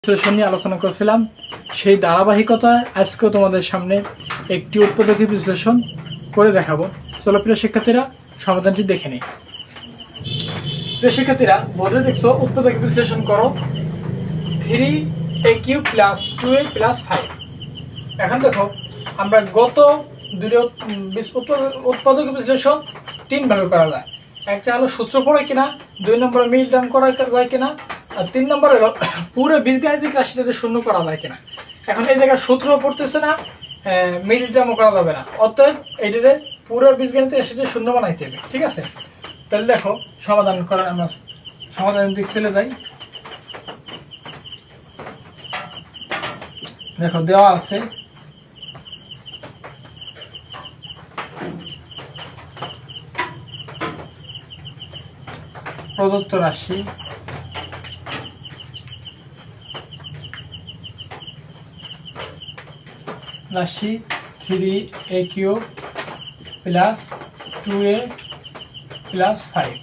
বিশ্লেষণ নিয়ে আলোচনা করেছিলাম, সেই ধারাবাহিকতায় আজকেও তোমাদের সামনে একটি উৎপাদকীয় বিশ্লেষণ করে দেখাবো। চলো প্রিয় শিক্ষার্থীরা, সমাধানটি দেখে নিই। প্রিয় শিক্ষার্থীরা, বোর্ডে দেখছো উৎপাদকীয় বিশ্লেষণ করো 3a³ + 2a + 5। এখন দেখো, আমরা গত দুটো উৎপাদকীয় বিশ্লেষণ তিন ভাগে করা যায়। একটা হলো সূত্র পড়ে কিনা, 2 নম্বরে মিল টার্ম করা যায় কিনা, আর 3 নম্বরে হলো পুরো বীজগাণিতিক রাশিটাতে শূন্য করা যায় কিনা। এখন এই জায়গায় সূত্র পড়তেছে না, মিল টার্মও করা যাবে না, অতএব এইটাতে পুরো বীজগাণিতিক রাশিটা শূন্য বানাইতে হবে। ঠিক আছে, তাহলে দেখো সমাধান করা, আমরা সমাধানের দিক চলে যাই। দেখো দেওয়া আছে প্রদত্ত রাশি রাশি 3a³ + 2a + 5।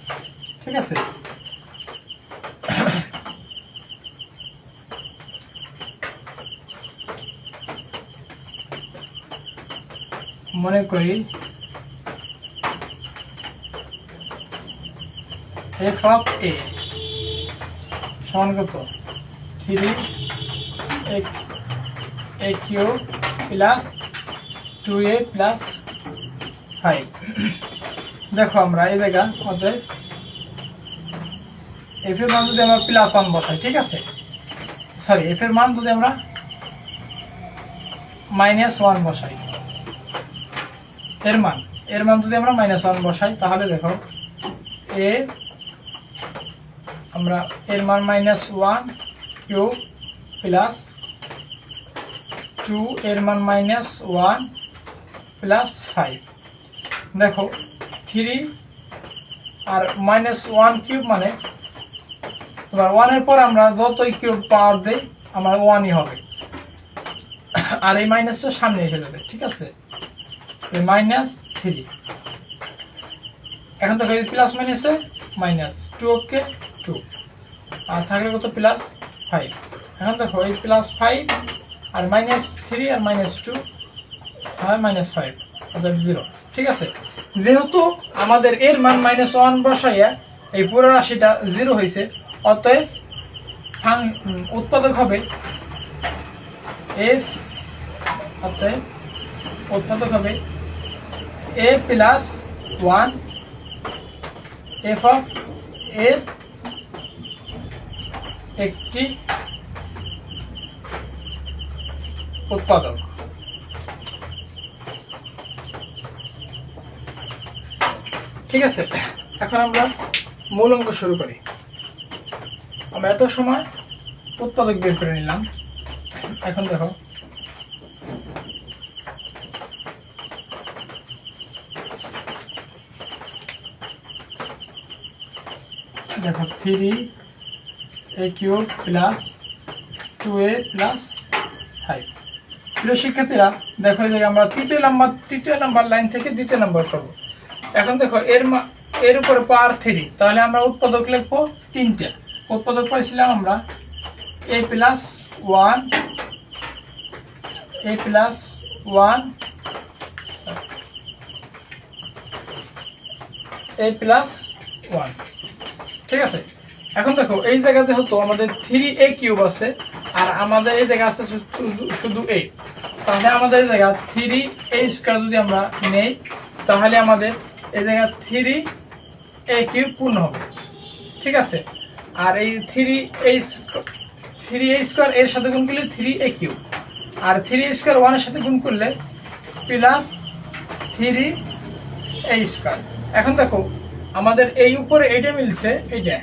ঠিক আছে, মনে করি f(a) সমান কত 3a³ + 2a + 5। দেখো আমরা এই জায়গা অতএব f এর মান যদি আমরা +1 বসাই, ঠিক আছে, সরি f এর মান যদি আমরা -1 বসাই, এর মান যদি আমরা -1 বসাই, তাহলে দেখো আমরা এর মান -1³ + 2 এর মান -1 + 5। দেখো 3 আর -1³ মানে তোমার 1 এর পর আমরা যতই কিউব পাওয়ার দেই আমার 1ই হবে, আর এই মাইনাসটা সামনে এসে যাবে। ঠিক আছে, এই -3। এখন দেখো এই প্লাস মাইনাসে -2 ওকে 2, আর থাকলে কত +5। এখন দেখো এই +5 আর -3 আর -2 আর -5 অর্থাৎ 0। ঠিক আছে, যেহেতু আমাদের এর মান -1 বসাইয়া এই পুরো রাশিটা 0 হয়েছে, অতএব উৎপাদক হবে a+1 f(a) একটি উৎপাদক। ঠিক আছে, এখন আমরা মূল অঙ্ক শুরু করি। আমরা এত সময় উৎপাদক বের করে নিলাম। এখন দেখো দেখো 3a³ + 2a + 5। প্রিয় শিক্ষার্থীরা, দেখো এই আমরা তৃতীয় নাম্বার লাইন থেকে দ্বিতীয় নাম্বার করবো। এখন দেখো এর উপরে পাওয়ার 3, তাহলে আমরা উৎপাদক লিখবো 3টা। উৎপাদক পাইছিলাম আমরা a+1 ঠিক আছে, এখন দেখো এই জায়গাতে হতো আমাদের 3a³ আছে, আর আমাদের এই জায়গা আছে শুধু a। তাহলে আমাদের এই জায়গা 3a² যদি আমরা নেই, তাহলে আমাদের এই জায়গা 3a³ পূর্ণ হবে। ঠিক আছে, আর এই 3a² এর সাথে গুণ করলে 3a³, আর 3a² 1 এর সাথে গুণ করলে +3a²। এখন দেখো আমাদের এই উপরে এইটা মিলছে এইটা,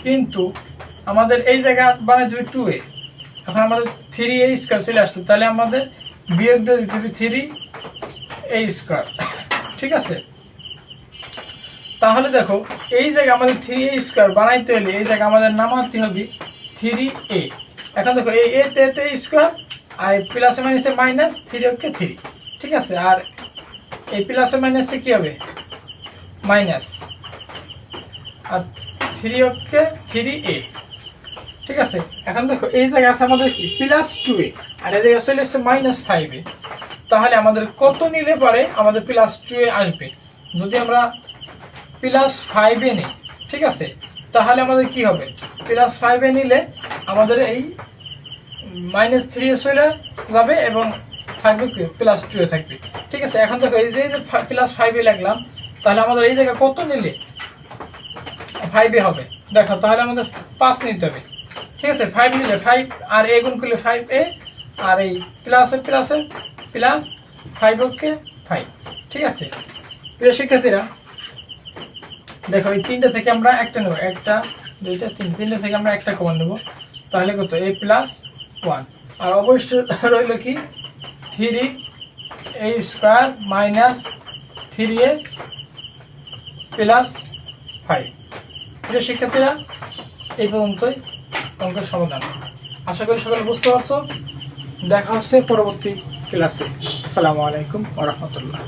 কিন্তু আমাদের এই জায়গা বানাই দেবে 2a। এখন আমাদের 3a² চলে আসছে, তাহলে আমাদের বিয়োগ দিয়ে দিতে হবে 3a²। ঠিক আছে, তাহলে দেখো এই জায়গা আমাদের 3a² বানাইতে হলে এই জায়গা আমাদের নামাতে হবে 3a। এখন দেখো এই a² আর প্লাসে মাইনাসে -3 ওকে 3। ঠিক আছে, আর এই প্লাসে মাইনাসে কি হবে মাইনাস, আর 3 ওকে 3a। ঠিক আছে, এখন দেখো এই জায়গায় আছে আমাদের কি +2a, আর এই জায়গায় চলে এসছে -5a। তাহলে আমাদের কত নিলে পরে আমাদের +2a আসবে? যদি আমরা +5a নিই, ঠিক আছে, তাহলে আমাদের কি হবে? +5a নিলে আমাদের এই -3a চলে যাবে এবং থাকবে কি +2a থাকবে। ঠিক আছে, এখন দেখো এই যে +5a লিখলাম, তাহলে আমাদের এই জায়গায় কত নিলে 5a হবে? দেখো তাহলে আমাদের 5 নিতে হবে। ঠিক আছে, 5 নিলে 5 আর a গুণ করলে 5a, আর এই প্লাসে প্লাস 5 ওকে 5। ঠিক আছে, প্রিয় শিক্ষার্থীরা দেখো এই তিনটা থেকে আমরা একটা নেব, একটা দুইটা তিনটা থেকে আমরা একটা কমন নেব, তাহলে কত? a+1, আর অবশ্যই রইল কি 3a² - 3a + 5। প্রিয় শিক্ষার্থীরা এই পর্যন্তই অঙ্কের সমাধান। আশা করি সকলে বুঝতে পারছো। দেখা হচ্ছে পরবর্তী ক্লাসে। আসসালামু আলাইকুম ওয়া রাহমাতুল্লাহ।